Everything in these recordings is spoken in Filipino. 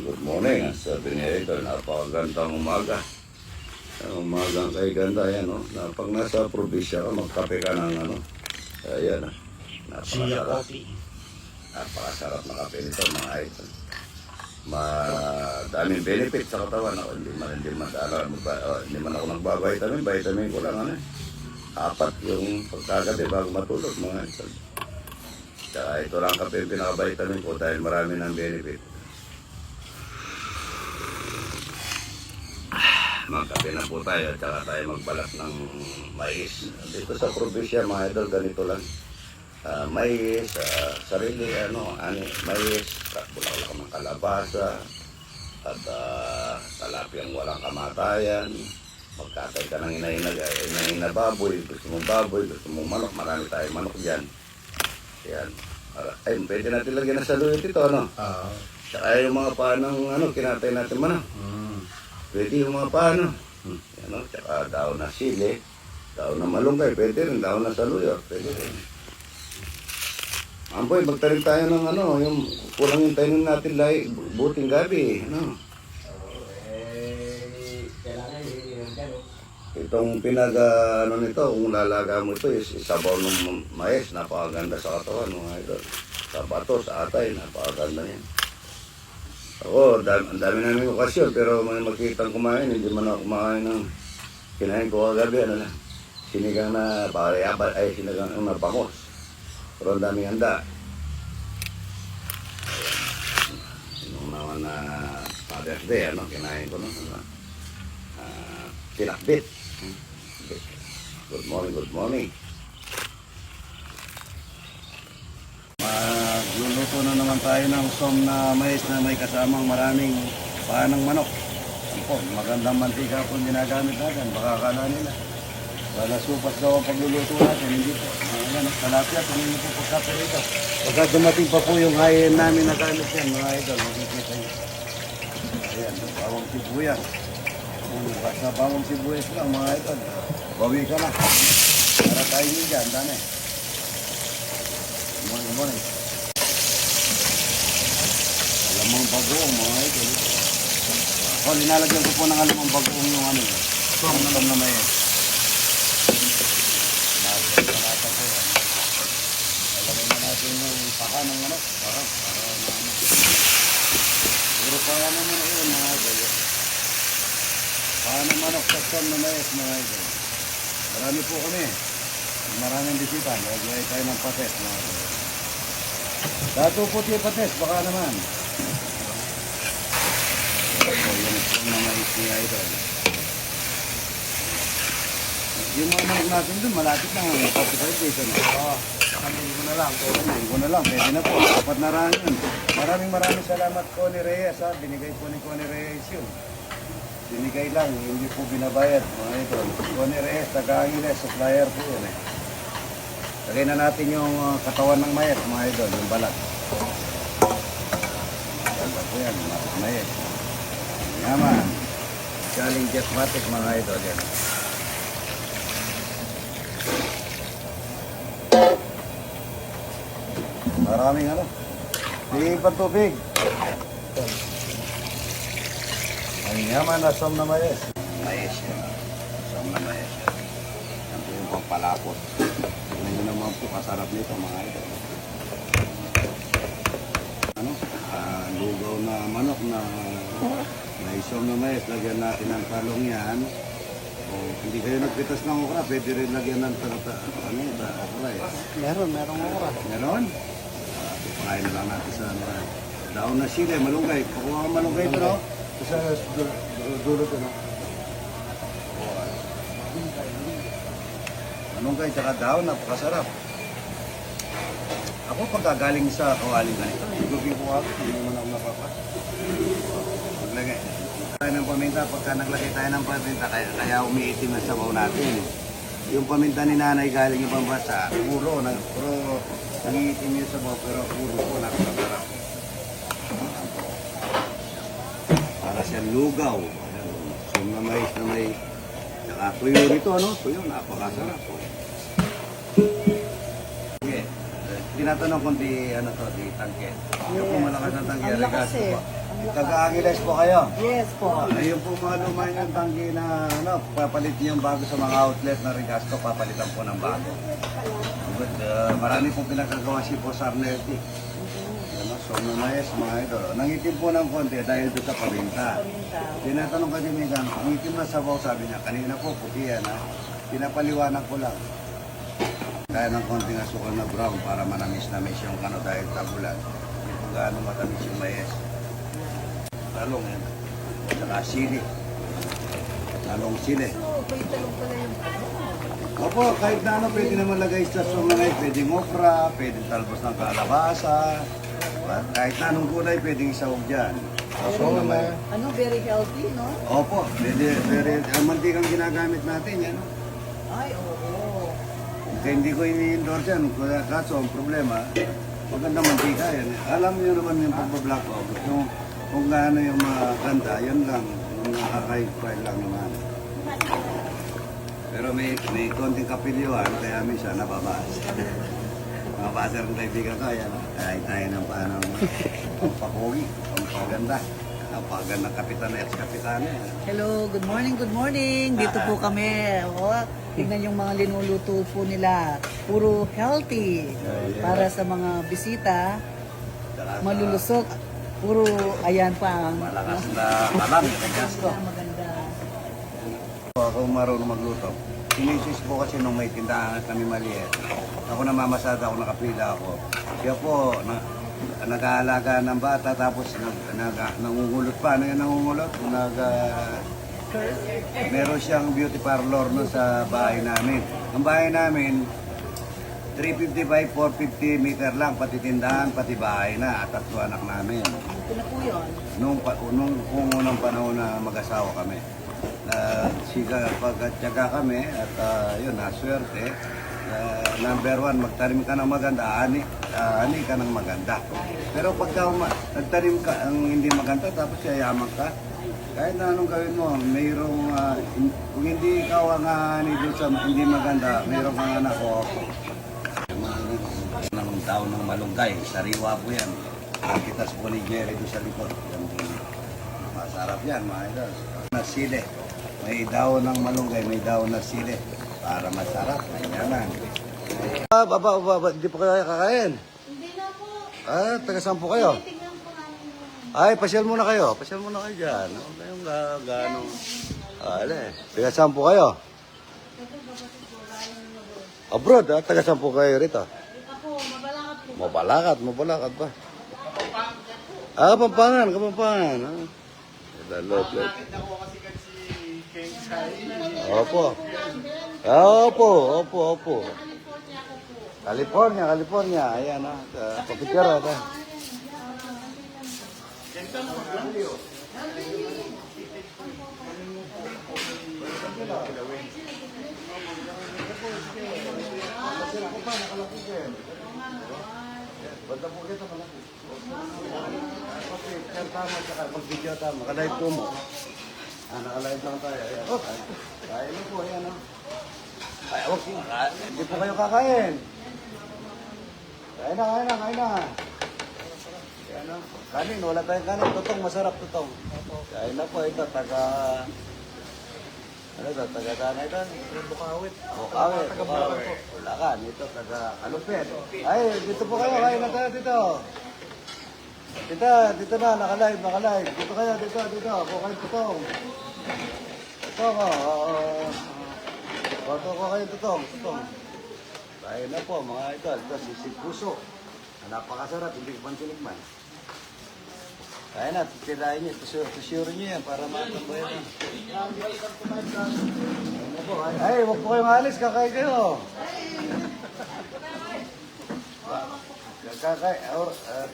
good morning. Sabi niya ito, napakagandang umaga. Ang umagang kay ganda yan, no? Na pag nasa probinsya ka, magkape ka ng ano. Ayan, napakasarap. Napakasarap na kape nito, mga ito. Madaming benefit sa katawan. Hindi man ako nagbavitamin. Vitamin ko lang, ano. 4 yung pagkagabi bago matulog, mga ito. Tsaka ito lang kape yung pinaka-vitamin ko dahil marami ng benefit. Magkape na po tayo at saka tayo magbalat ng mais. Dito sa probinsya, mga idol, ganito lang. Mais, sarili, mais, bulaklak ng kalabasa, at talapyang walang kamatayan. Magkatay ka ng inahina baboy, gusto mong baboy, gusto mong manok, marami tayong manok dyan. Yan. Ayun, pwede natin lagyan ng saluyot ito, ano? Tsaka yung mga paanang, kinatay natin manok. Pwede yung mga paano. Yan, tsaka daon na sili, daon na malunggay, pwede rin, daon na saluyot, pwede rin. Amboy, magtanim tayo ng yung kulang yung tanim natin buting gabi, Itong nito, kung lalaga mo ito, isabaw ng mais, napakaganda sa katawan, mga idol. Sa bato, sa atay, napakaganda yan. Ako, ang dami namin okasyon, pero may makitang kumain, hindi man ako kumain ng kinain ko kagabi, sinigang na sinigang na bangos. Pero ang daming handa. Nung naman na Father's Day, kinain ko pinakbit. Good morning, good morning. Luluto na naman tayo ng som na mais na may kasamang maraming paa ng manok. Ito, magandang mantika po ginagamit natin. Baka akala nila. Wala supas daw ang pagluluto natin. Hindi po. Talapia, tumingin po pagkape rito. Pagka dumating pa po yung hayin namin na gamit yan, mga idol. Makikita nyo. Ayan, bawang sibuyas. Basta bawang sibuyas lang, mga idol. Bawi ka na. Para tayo yun dyan, dami. Good morning. Alamang bagoong, mga idol. Linalagyan ko po ng alamang bagoong yung som na may salata po yan. Lalagay na natin yung paka ng para puro paka naman yun, mga idol. Paka ng manok sa som na mais, mga idol. Marami po kami. Maraming bisita. Lagay tayo ng pates, mga idol. Dato puti pates, baka naman. Yung som na mais niya ito. Yung mga manok natin dun, malapit na 45 days. Kamihin ko na lang. Kamihin ko na lang, pwede na po. 4 na raan yun. Maraming salamat Connie Reyes. Binigay po ni Connie Reyes yun. Binigay lang, hindi po binabayad, mga idol. Connie Reyes, taga-Angeles, supplier po yun. Lagay na natin yung katawan ng mais, mga idol, yung balat. Ganda po yan, mais. Yaman. Galing Jetmatic, mga idol. Yan. Maraming Tingin pa tubig. Ang yaman na som na mais. Mais yan. Som na mais yan. Yan po yung pagpalapot. Tingnan nyo naman po kasarap nito, mga idol. Lugaw na manok na may som na mais. Lagyan natin ng talong yan. O hindi kayo nagpitas ng okra, pwede rin lagyan ng okra. Merong okra. Meron? Pakain na lang natin sa daon na sili, malunggay. Pakuha ka malunggay ito, no? Sa dulo ko, no? Malunggay, tsaka daon, napakasarap. Ako pagkagaling sa kawaling ganito, igubing ko ako, hindi naman ako napapas. Maglagay tayo ng paminta, pagka naglagay tayo ng paminta, kaya umiitim na sabaw natin. Yung paminta ni nanay galing ibang bansa, puro, nangiitim yung sabaw, pero puro po, napakasarap. Para siyang lugaw. So, na may saka tuyo nito, tuyo, napakasarap. Okay. Tinatanong kung di tangke. Yung malakas na tangke, Ang lakas regato ba? Taga-Agiles po kayo. Yes po. Ayun po mga lumay ng tangki na papalit yung bago sa mga outlet na Regasto, papalitan po ng bago. But, marami pong pinakagawa si Boss Arnelti. So, numayas mga idol. Nangitim po ng konti dahil doon sa paminta. Tinatanong kasi may gano'n, ang itim na sabaw, sabi niya, kanina po, puti yan ha. Pinapaliwanag ko lang. Kaya ng konting asukal na brown para manamis-namis yung kano dahil tagulan. Hindi po gaano matamis yung mayes. Talong yan. Saka sili. Talong sili. Opo, kahit na ano, pwede naman lagay sa sumangay. Pwede okra, pwede talbos ng kalabasa. Kahit na anong gulay, pwedeng isawag dyan. So, naman. Ano, very healthy, no? Opo, pwede. Ang mantikang ginagamit natin, yan. Ay, oo. Kaya hindi ko ini-endorse yan. Kaso, ang problema, magandang mantika yan. Alam niyo naman yung pagbablog ko. Kung gaano yung mga kanta, yun lang. Yung nakakain lang naman. Pero may konting kapilyuhan, kaya minsan nababas. Mga baser ng kaibigan ko, yan. Kahit tayo ng paano pampapogi, pampaganda. Napagandang kapitan at kapitana. Hello, good morning, good morning. Dito po kami. Oh, tingnan yung mga linuluto po nila. Puro healthy. Para sa mga bisita, malulusok. Puro, ayan pa. Malakas na alam. Maganda. Ako marunong magluto. Sinisis po kasi nung may tindahan kami maliit. Ako namamasada ako, nakapila ako. Kaya po, nag-aalaga ng bata tapos nangungulot pa. Ano yung nangungulot? Meron siyang beauty parlor no sa bahay namin. Ang bahay namin, 350 by 450 meter lang, pati tindahan, pati bahay na, at 3 anak namin. Ito na po yun. Nung unang panahon na mag-asawa kami. Pagkatyaga kami at yun, naswerte. Number 1, magtanim ka ng maganda, ani ka ng maganda. Pero pagka nagtanim ka ang hindi maganda, tapos yayaman ka, kahit na anong gawin mo, mayroong, kung hindi ikaw ang ani doon sa hindi maganda, mayroong kang anak o ng tao ng malunggay, sariwa po yan. Kitas po ni Jerry doon sa likod. Masarap yan, mga idol. Na sili. May daon ng malunggay, may daon na sili. Para masarap, may yaman. Baba, hindi po kayo kakain? Hindi na po. Taga saan po kayo? Tingnan po namin. Ay, pasyal muna kayo. Pasyal muna kayo dyan. Ano kayong gano'ng... Taga saan po kayo? Abroad, taga saan po kayo rito? Ako, mabalakat po. Mabalakat ba? Kapampangan. Lalo. Opo. California. Ayan na. Papicture ata. Banda po kita malaki. Pag-picture tama, saka pag-video tama. Nakalive po mo. Nakalive lang tayo. Ayan. Kain na po, ayan o. Ay, huwag po. Hindi po kayo kakain. Kain na. Ayan o. Kanin, wala tayong kanin. Tutong, masarap tutong. Kain na po, ito, taga... Ano ito, taga tanay ito? Bukawit. Bulacan, ito, taga Kalupit. Ay, dito po kayo, kain na tayo dito. Dito na, naka-live. Dito kayo, dito. Kukain tutong. Tutong, kayo tutong. Kain na po, mga idol. Ito, sisig puso. Napakasarap, hindi ko pantinikman. Kaya na, titirahin niyo, tusyurin niyo yan para matambayan na. Ay, huwag po kayo maalis, kakain kayo.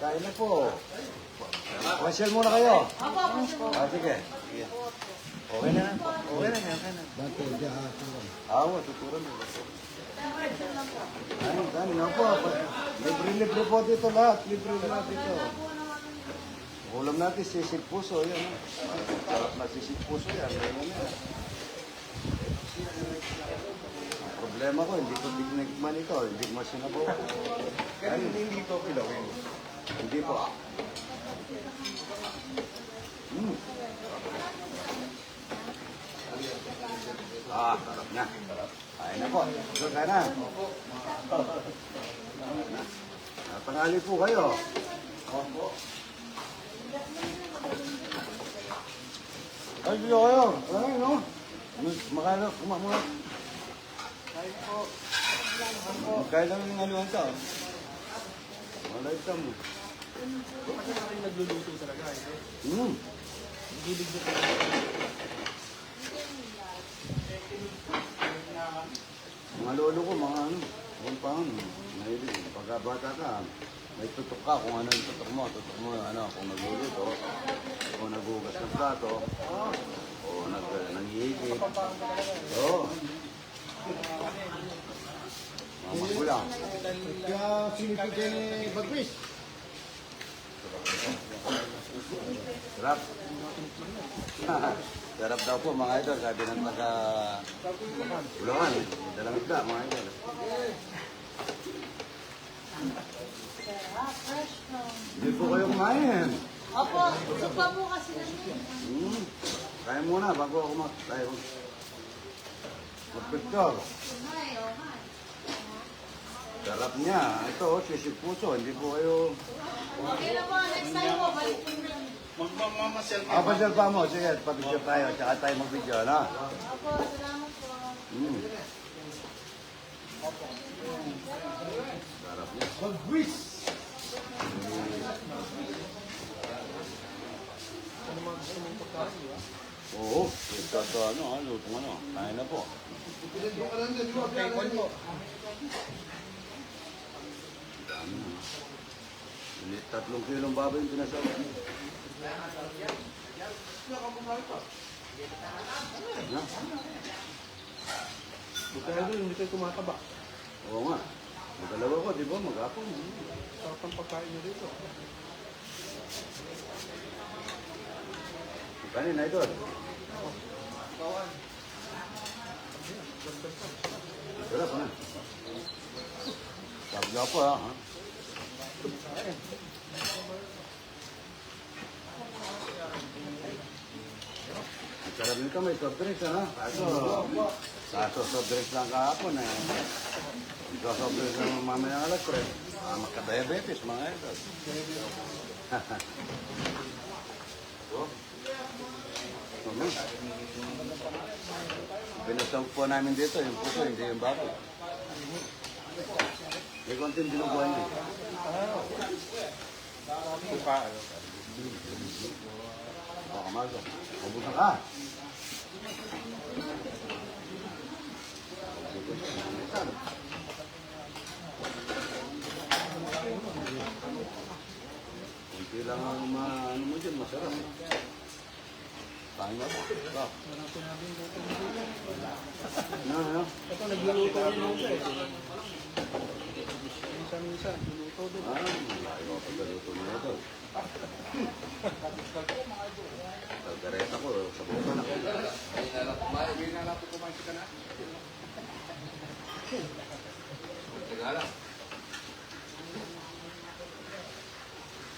Kain na po. Pasyal muna kayo. Sige. Okay na. Tuturan mo. Ano po. Libre po dito lahat. Libre dito. Ulam natin, sisig puso, yan. Sarap na sisig puso yan. Problema ko, hindi ko tinigman ito, hindi ko masinabaw. Hindi ko pilawin. Hindi po. po. Doon ka na. Tanghali po kayo. Opo. Ay, dito kayo. Ay, no? Makala, kumakamura. Ay po. Kaya lang yung aluhan ka. Malay ka mo. Kasi kami nagluluto talaga. Mga lolo ko, mga ano, kung paano, mahilig. Pagkabata ka, may tutok ka kung ano yung tutok mo, ano, kung nagluluto, kung naghugas ng plato, o nangihigit. Oo. Mga magulang. Kaya sinipid kayo ni Bagwis. Sarap. Sarap daw po mga idol, sabi ng taga Bulacan. Dalang isda mga idol. Fresh from... Hindi po kayo kumain. Opo, supa po kasi namin. Kaya muna bago ako tayo mag-picture. Hi, oh, hi. Sarap niya. Ito, sisig puso. Hindi po kayo... Okay na po, next time po, balik po namin. Pasyal pa mo. Sige, papicture tayo. Tsaka tayo mag-video, no? Opo, salamat po. Sarap niya. Bagwis! Oo. Ito, lutong ano. Kain na po. Doon ka lang din, di ba? Taiwan po. Dami na. 3 kilong baboy yung pinasawa. Na? Kaya doon, hindi kayo kumataba. Oo nga. Magdalawa ko, di ba? Mag-apong. Sarap ang pagkain nyo dito. Kanin na ito. Sarap na. Sabi ako ha. Sarap nito may soft drinks ha. Kaso soft drinks lang kahapon eh. Ito soft drinks lang mamaya ng alas 3. Magka-diabetes mga ito. Pinasang po namin dito, yung puso, hindi yung baboy. May konting dinuguan niya. Suka, ano? Baka maso. Mabusa ka. Kunti lang ang ano mo dyan, masarap. Kain na po. Stop. Ano? Ito, nagluluto rin ako siya. Minsan-minsan, nagluluto din. Malayo ako pagkaluto niya ito. Pagkareta ko, sa bukan ako.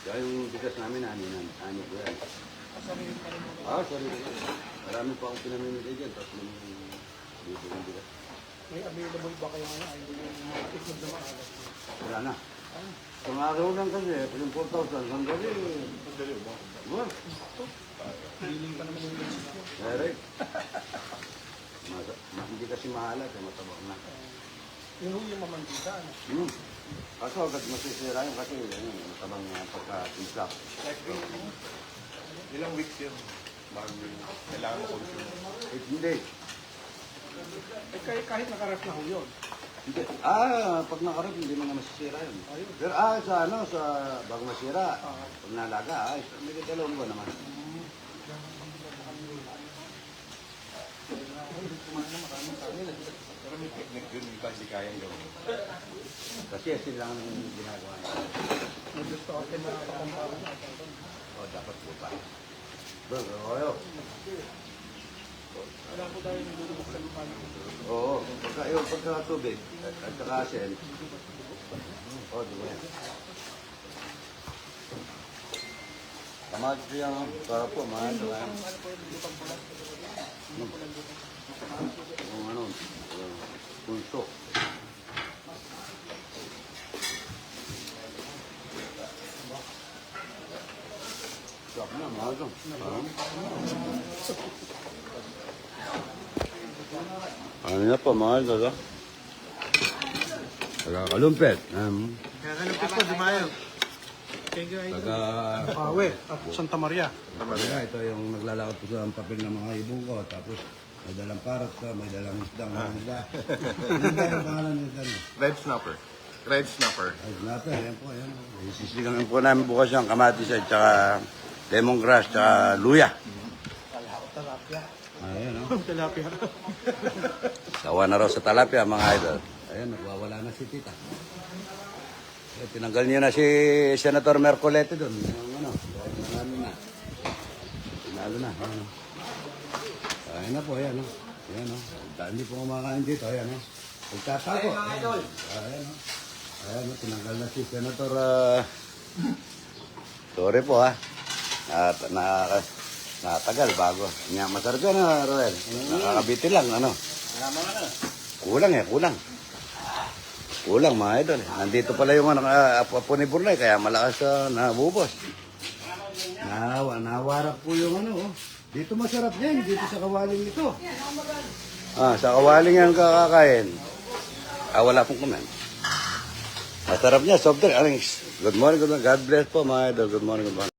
Kaya yung bigas namin, ani ko yan. Sorry. Marami pa akong pinamimigay dyan. Tapos dito yung bigas. May available ba kayo ngayon? Ay, hindi yung mga itlog na maalat. Wala na. Sa araw lang kasi, yung 4,000, sandali. Madali ba? Well, Feeling pa naman yung music mo. direct. Hindi kasi mahalat, matabak na. Yun yung mamangkita, ano? Kaso agad masisira yun kasi matabang pagka-timplak. Ilang weeks yun? Bago kailangan mo consume. Hindi. Kahit nakaref na ho yun. Hindi. Pag nakarap, hindi mga masisira yun. Ayun. Pero sa bago masira, pag nalaga, may dalawang buwan naman. Pero may technique yun, hindi kasi kayang gawin. Kasi sila ang ginagawa niya. Nag-distorted na kapamparan na. Dapat po pa. Bro, Wala po tayo nilulubog sa lupa. oo, pagka tubig, at saka asin. Di ba yan? Kamag siya, para po, mahal. Ano po yung lupang pula? Kung ano, punso. Sarap na, mga idol. Ano na po, mga idol, ha? Taga-kalumpet. Kaya kalapit po, di mayo. Thank you, Idol. Taga... Pawe at Santa Maria. Kaya ito yung naglalakad po sa papel ng mga ibong ko. Tapos may dalang parot ka, may dalang isdang mga isda. Ano ba yung pangalan nito? Red snapper. Red snapper. Ay, natin, ayan po, ayan. Isisigang po namin bukas yung kamatis at saka lemongrass, saka luya. Ayan, no? Tilapia. Sawa na raw sa talapia, mga idol. Ayan, nagwawala na si tita. Eh, tinanggal niyo na si Senator Mercolete doon. Yung ano, nanalo na. Tinalo na. Ayan, no? Ayan na po, ayan, no? Ayan, no? Dami po kumakain dito, ayan, no? Pagtatago. Ayan, no? Ayan, no? Tinanggal na si Senator... Sorry po, ha? Natagal bago. Nga, masarap yan, Roel. Nakakabitin lang, ano? Kulang eh, kulang. Kulang, mga idol. Nandito pala yung apo ni Burnay, kaya malakas nabubos. Nawarap po yung ano, oh. Dito masarap yan, dito sa kawaling ito. Sa kawaling yan kakakain. Wala pong comment. Masarap niya, soft drink. Good morning, good morning. God bless po, mga idol. Good morning, good morning.